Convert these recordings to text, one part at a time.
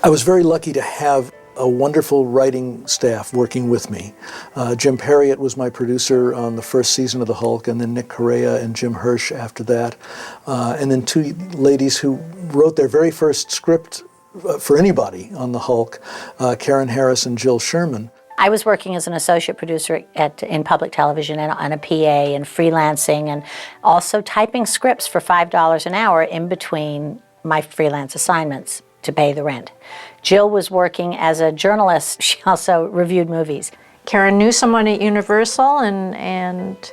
I was very lucky to have a wonderful writing staff working with me. Jim Perriott was my producer on the first season of The Hulk, and then Nick Correa and Jim Hirsch after that. And then two ladies who wrote their very first script for anybody on The Hulk, Karen Harris and Jill Sherman. I was working as an associate producer in public television and on a PA and freelancing, and also typing scripts for $5 an hour in between my freelance assignments to pay the rent. Jill was working as a journalist. She also reviewed movies. Karen knew someone at Universal, and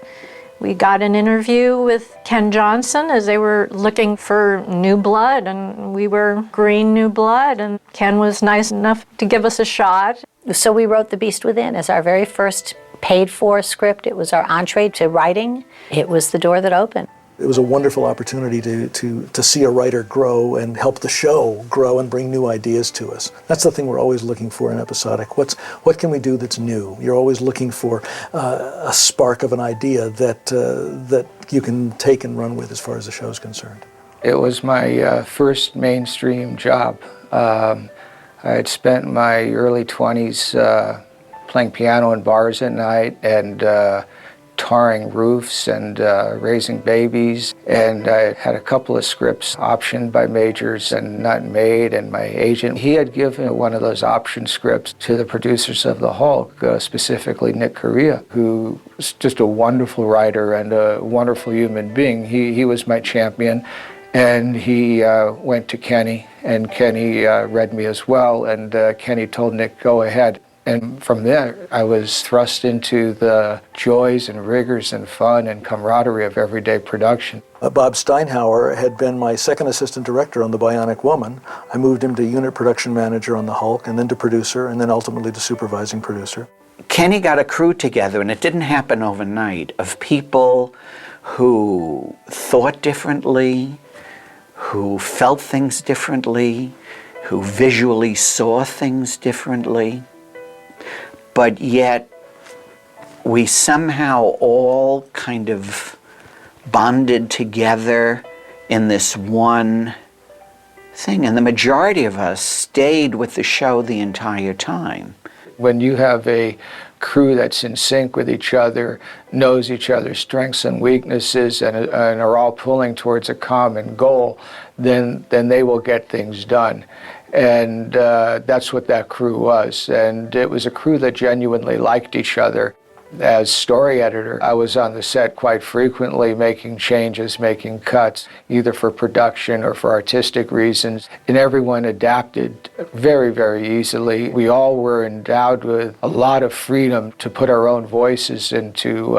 we got an interview with Ken Johnson as they were looking for new blood, and we were green new blood, and Ken was nice enough to give us a shot. So we wrote The Beast Within as our very first paid-for script. It was our entree to writing. It was the door that opened. It was a wonderful opportunity to see a writer grow and help the show grow and bring new ideas to us. That's the thing we're always looking for in episodic. What can we do that's new? You're always looking for a spark of an idea that you can take and run with as far as the show is concerned. It was my first mainstream job. I had spent my early 20s playing piano in bars at night and tarring roofs and raising babies, and I had a couple of scripts optioned by majors and not made, and my agent, he had given one of those option scripts to the producers of The Hulk, specifically Nick Correa, who was just a wonderful writer and a wonderful human being. He was my champion, and he went to Kenny, and Kenny read me as well, and Kenny told Nick, go ahead. And from there, I was thrust into the joys and rigors and fun and camaraderie of everyday production. Bob Steinhauer had been my second assistant director on The Bionic Woman. I moved him to unit production manager on The Hulk, and then to producer, and then ultimately to supervising producer. Kenny got a crew together, and it didn't happen overnight, of people who thought differently, who felt things differently, who visually saw things differently. But yet, we somehow all kind of bonded together in this one thing. And the majority of us stayed with the show the entire time. When you have a crew that's in sync with each other, knows each other's strengths and weaknesses, and are all pulling towards a common goal, then they will get things done. And that's what that crew was. And it was a crew that genuinely liked each other. As story editor, I was on the set quite frequently making changes, making cuts, either for production or for artistic reasons. And everyone adapted very, very easily. We all were endowed with a lot of freedom to put our own voices into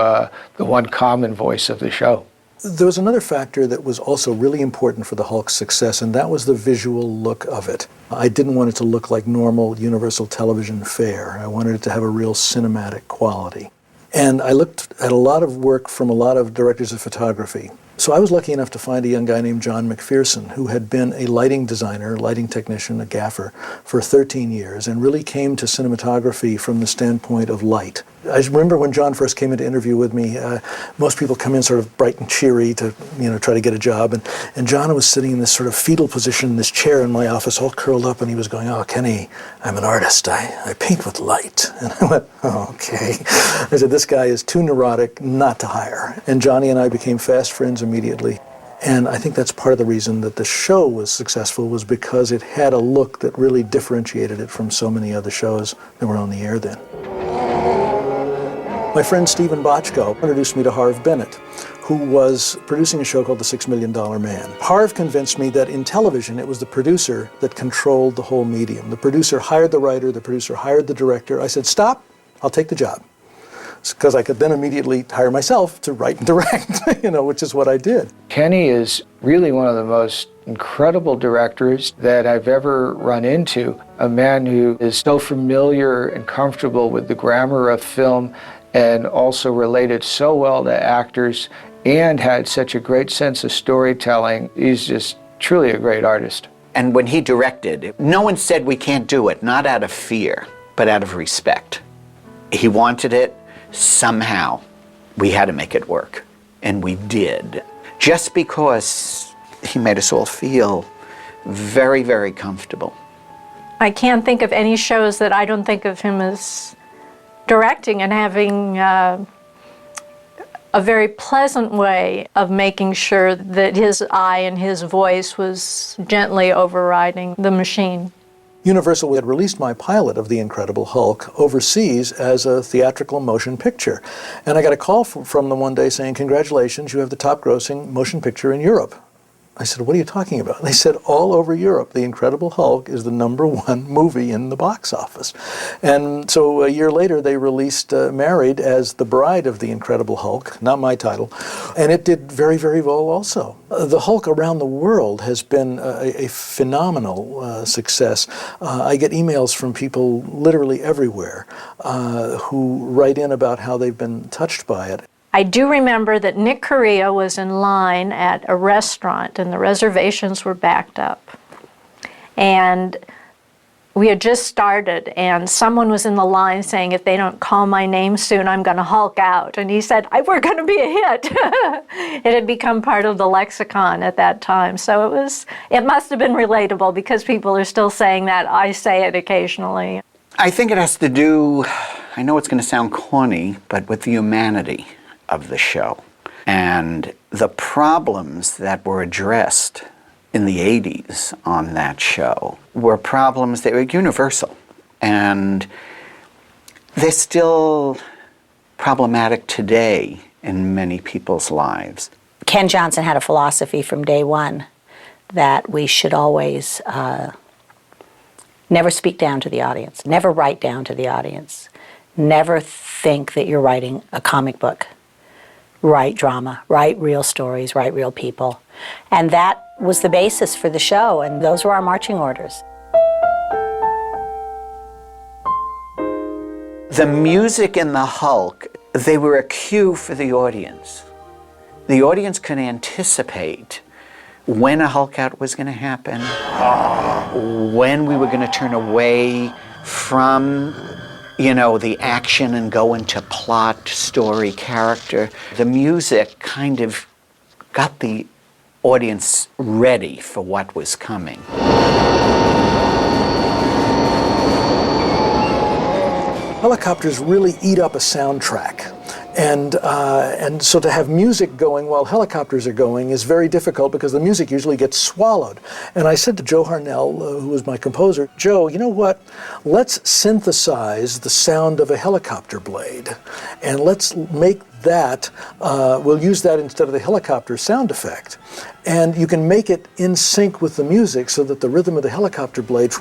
the one common voice of the show. There was another factor that was also really important for the Hulk's success, and that was the visual look of it. I didn't want it to look like normal Universal television fare. I wanted it to have a real cinematic quality. And I looked at a lot of work from a lot of directors of photography. So I was lucky enough to find a young guy named John McPherson, who had been a lighting designer, lighting technician, a gaffer, for 13 years, and really came to cinematography from the standpoint of light. I remember when John first came in to interview with me, most people come in sort of bright and cheery to, try to get a job, and John was sitting in this sort of fetal position in this chair in my office, all curled up, and he was going, "Oh, Kenny, I'm an artist. I paint with light." And I went, "Oh, okay." I said, "This guy is too neurotic not to hire." And Johnny and I became fast friends immediately. And I think that's part of the reason that the show was successful, was because it had a look that really differentiated it from so many other shows that were on the air then. My friend Stephen Bochco introduced me to Harve Bennett, who was producing a show called The $6 Million Man. Harve convinced me that in television, it was the producer that controlled the whole medium. The producer hired the writer, the producer hired the director. I said, "Stop, I'll take the job." Because I could then immediately hire myself to write and direct, which is what I did. Kenny is really one of the most incredible directors that I've ever run into. A man who is so familiar and comfortable with the grammar of film, and also related so well to actors, and had such a great sense of storytelling. He's just truly a great artist. And when he directed, no one said we can't do it, not out of fear, but out of respect. He wanted it. Somehow, we had to make it work, and we did. Just because he made us all feel very, very comfortable I can't think of any shows that I don't think of him as directing and having a very pleasant way of making sure that his eye and his voice was gently overriding the machine. Universal had released my pilot of The Incredible Hulk overseas as a theatrical motion picture. And I got a call from them one day saying, "Congratulations, you have the top grossing motion picture in Europe." I said, "What are you talking about?" They said, "All over Europe, The Incredible Hulk is the #1 movie in the box office." And so a year later, they released Married as the bride of The Incredible Hulk, not my title, and it did very, very well also. The Hulk around the world has been a phenomenal success. I get emails from people literally everywhere who write in about how they've been touched by it. I do remember that Nick Correa was in line at a restaurant and the reservations were backed up. And we had just started and someone was in the line saying, "If they don't call my name soon, I'm going to Hulk out." And he said, "We're going to be a hit." It had become part of the lexicon at that time. So it must have been relatable because people are still saying that. I say it occasionally. I think it has to do, I know it's going to sound corny, but with the humanity of the show. And the problems that were addressed in the 80s on that show were problems that were universal. And they're still problematic today in many people's lives. Ken Johnson had a philosophy from day one that we should always never speak down to the audience, never write down to the audience, never think that you're writing a comic book. Write drama, write real stories, write real people. And that was the basis for the show, and those were our marching orders. The music in the Hulk, they were a cue for the audience. The audience could anticipate when a Hulk out was going to happen, when we were going to turn away from the action and go into plot, story, character. The music kind of got the audience ready for what was coming. Helicopters really eat up a soundtrack. And so to have music going while helicopters are going is very difficult because the music usually gets swallowed. And I said to Joe Harnell, who was my composer, "Joe, you know what? Let's synthesize the sound of a helicopter blade. And let's make that, we'll use that instead of the helicopter sound effect. And you can make it in sync with the music so that the rhythm of the helicopter blade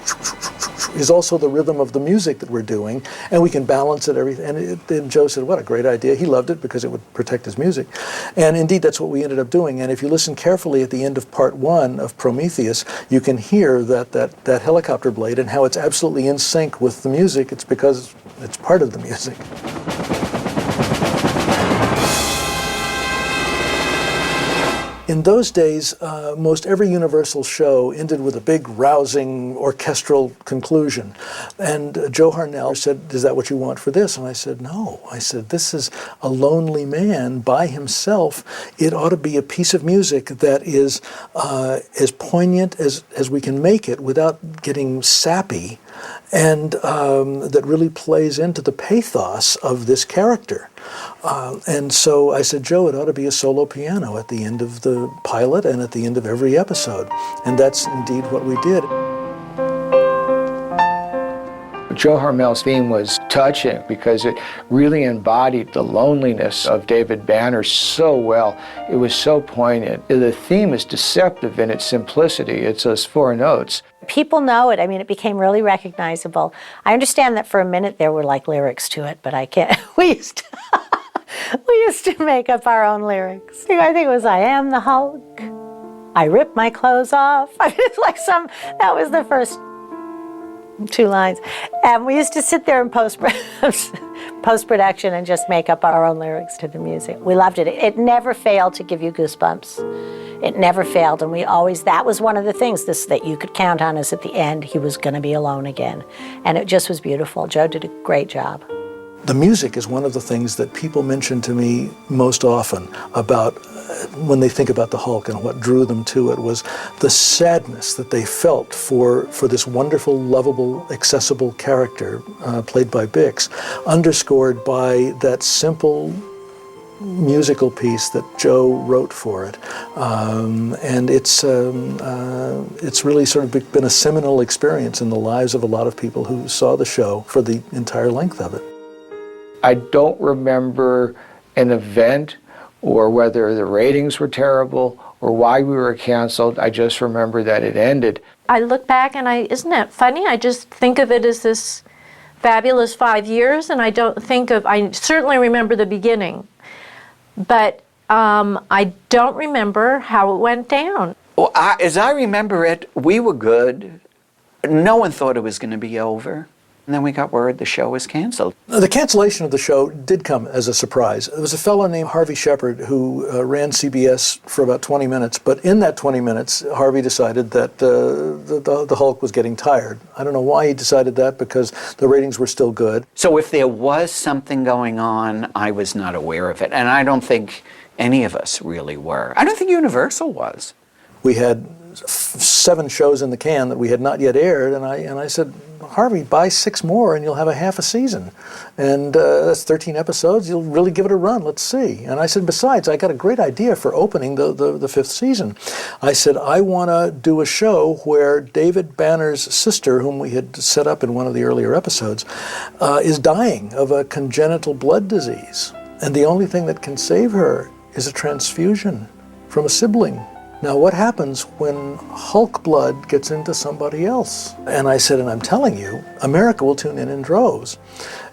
is also the rhythm of the music that we're doing, and we can balance it, everything." And Joe said, "What a great idea." He loved it because it would protect his music. And indeed, that's what we ended up doing. And if you listen carefully at the end of part 1 of Prometheus, you can hear that helicopter blade and how it's absolutely in sync with the music. It's because it's part of the music. In those days, most every Universal show ended with a big, rousing, orchestral conclusion. And Joe Harnell said, "Is that what you want for this?" And I said, "No." I said, "This is a lonely man by himself. It ought to be a piece of music that is as poignant as we can make it without getting sappy, and that really plays into the pathos of this character." And so I said, "Joe, it ought to be a solo piano at the end of the pilot and at the end of every episode." And that's indeed what we did. Joe Harnell's theme was touching because it really embodied the loneliness of David Banner so well. It was so poignant. The theme is deceptive in its simplicity. It's those 4 notes. People know it. I mean, it became really recognizable. I understand that for a minute there were like lyrics to it, but I can't. We used to make up our own lyrics. I think it was, "I am the Hulk. I rip my clothes off." I mean, it's like that was the first 2 lines. And we used to sit there in post-production and just make up our own lyrics to the music. We loved it. It never failed to give you goosebumps. It never failed, and that was one of the things that you could count on, is at the end he was going to be alone again. And it just was beautiful. Joe did a great job. The music is one of the things that people mention to me most often about when they think about the Hulk and what drew them to it was the sadness that they felt for this wonderful, lovable, accessible character played by Bix, underscored by that simple musical piece that Joe wrote for it. And it's really sort of been a seminal experience in the lives of a lot of people who saw the show for the entire length of it. I don't remember an event or whether the ratings were terrible or why we were canceled. I just remember that it ended. I look back and isn't that funny? I just think of it as this fabulous 5 years, and I certainly remember the beginning, but I don't remember how it went down. Well, as I remember it, we were good. No one thought it was going to be over. And then we got word the show was canceled. The cancellation of the show did come as a surprise. There was a fellow named Harvey Shepard who ran CBS for about 20 minutes, but in that 20 minutes, Harvey decided that the Hulk was getting tired. I don't know why he decided that, because the ratings were still good. So if there was something going on, I was not aware of it. And I don't think any of us really were. I don't think Universal was. We had 7 shows in the can that we had not yet aired, and I said, Harvey, buy 6 more and you'll have a half a season. And that's 13 episodes, you'll really give it a run, let's see. And I said, besides, I got a great idea for opening the 5th season. I said, I want to do a show where David Banner's sister, whom we had set up in one of the earlier episodes, is dying of a congenital blood disease. And the only thing that can save her is a transfusion from a sibling. Now, what happens when Hulk blood gets into somebody else? And I said, and I'm telling you, America will tune in droves.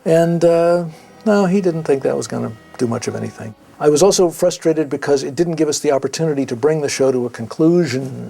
And no, he didn't think that was going to do much of anything. I was also frustrated because it didn't give us the opportunity to bring the show to a conclusion,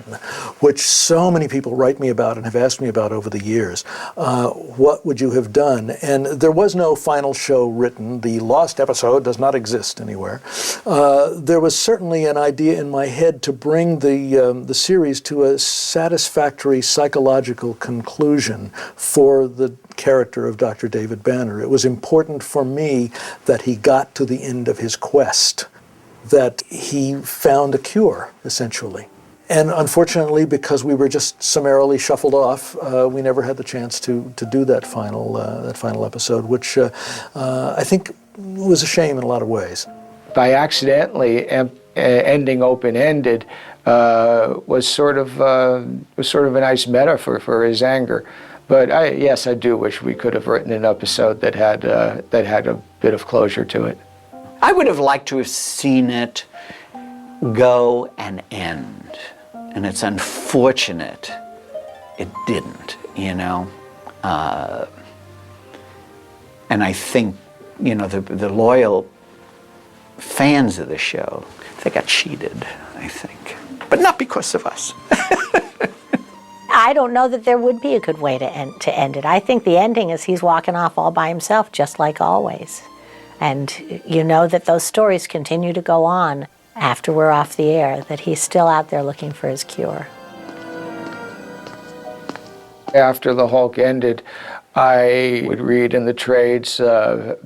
which so many people write me about and have asked me about over the years. What would you have done? And there was no final show written. The lost episode does not exist anywhere. There was certainly an idea in my head to bring the series to a satisfactory psychological conclusion for the character of Dr. David Banner. It was important for me that he got to the end of his quest, that he found a cure, essentially. And unfortunately, because we were just summarily shuffled off, we never had the chance to do that final episode, which I think was a shame in a lot of ways. By accidentally ending open-ended was sort of a nice metaphor for his anger. But yes, I do wish we could have written an episode that had a bit of closure to it. I would have liked to have seen it go and end. And it's unfortunate it didn't, you know. And I think, you know, the loyal fans of the show, they got cheated, I think. But not because of us. I don't know that there would be a good way to end it. I think the ending is he's walking off all by himself, just like always. And you know that those stories continue to go on after we're off the air, that he's still out there looking for his cure. After the Hulk ended, I would read in the trades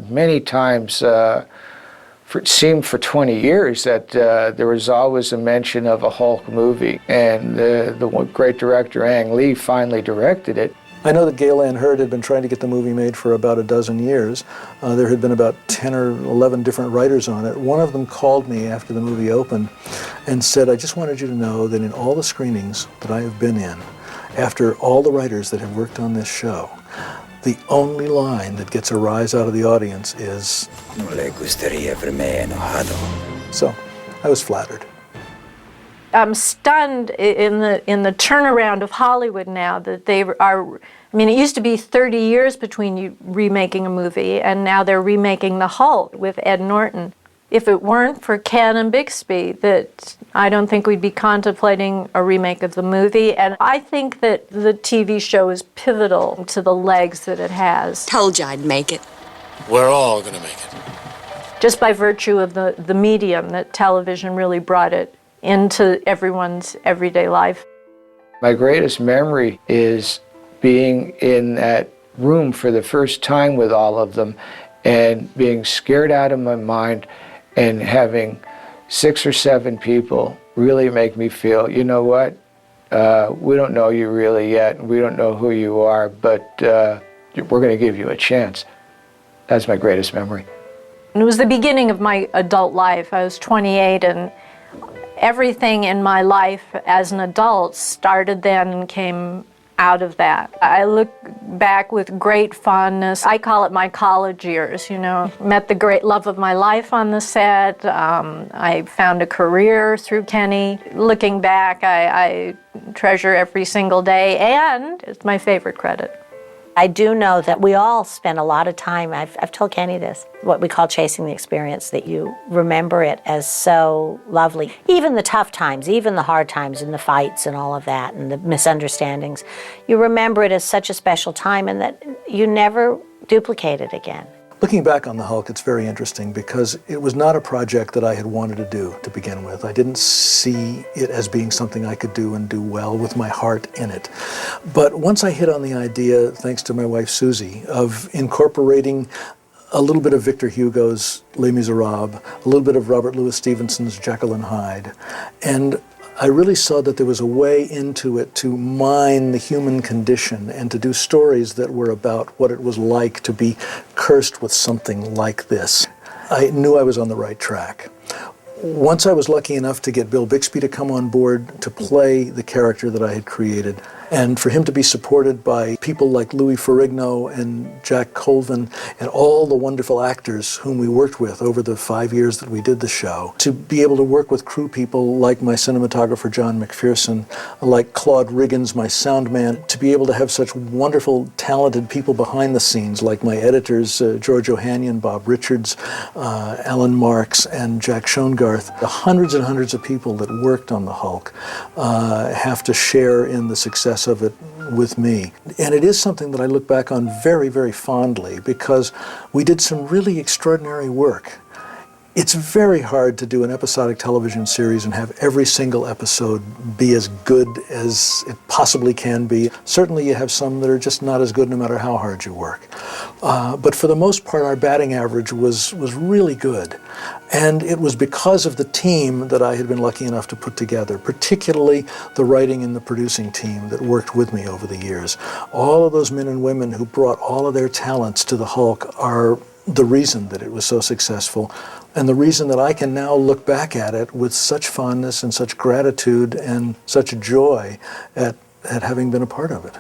many times, it seemed for 20 years, that there was always a mention of a Hulk movie. And the great director Ang Lee finally directed it. I know that Gale Ann Hurd had been trying to get the movie made for about a dozen years. There had been about 10 or 11 different writers on it. One of them called me after the movie opened and said, I just wanted you to know that in all the screenings that I have been in, after all the writers that have worked on this show, the only line that gets a rise out of the audience is, "No le gustaría verme enojado." So I was flattered. I'm stunned in the turnaround of Hollywood now that they are. I mean, it used to be 30 years between you remaking a movie, and now they're remaking The Hulk with Ed Norton. If it weren't for Ken and Bixby, that I don't think we'd be contemplating a remake of the movie. And I think that the TV show is pivotal to the legs that it has. Told you I'd make it. We're all gonna make it. Just by virtue of the medium that television really brought it into everyone's everyday life. My greatest memory is being in that room for the first time with all of them and being scared out of my mind and having 6 or 7 people really make me feel, you know what, we don't know you really yet, we don't know who you are, but we're going to give you a chance. That's my greatest memory. It was the beginning of my adult life. I was 28, and everything in my life as an adult started then and came out of that. I look back with great fondness. I call it my college years, you know. Met the great love of my life on the set. I found a career through Kenny. Looking back, I treasure every single day, and it's my favorite credit. I do know that we all spend a lot of time, I've told Kenny this, what we call chasing the experience, that you remember it as so lovely. Even the tough times, even the hard times and the fights and all of that and the misunderstandings, you remember it as such a special time and that you never duplicate it again. Looking back on the Hulk, it's very interesting because it was not a project that I had wanted to do to begin with. I didn't see it as being something I could do and do well with my heart in it. But once I hit on the idea, thanks to my wife Susie, of incorporating a little bit of Victor Hugo's Les Miserables, a little bit of Robert Louis Stevenson's Jekyll and Hyde, and I really saw that there was a way into it to mine the human condition and to do stories that were about what it was like to be cursed with something like this. I knew I was on the right track. Once I was lucky enough to get Bill Bixby to come on board to play the character that I had created, and for him to be supported by people like Louis Ferrigno and Jack Colvin and all the wonderful actors whom we worked with over the 5 years that we did the show, to be able to work with crew people like my cinematographer John McPherson, like Claude Riggins, my sound man, to be able to have such wonderful, talented people behind the scenes like my editors, George Ohanian, Bob Richards, Alan Marks, and Jack Schoengarth. The hundreds and hundreds of people that worked on the Hulk have to share in the success of it with me. And it is something that I look back on very, very fondly because we did some really extraordinary work. It's very hard to do an episodic television series and have every single episode be as good as it possibly can be. Certainly you have some that are just not as good no matter how hard you work. But for the most part, our batting average was really good. And it was because of the team that I had been lucky enough to put together, particularly the writing and the producing team that worked with me over the years. All of those men and women who brought all of their talents to the Hulk are the reason that it was so successful, and the reason that I can now look back at it with such fondness and such gratitude and such joy at having been a part of it.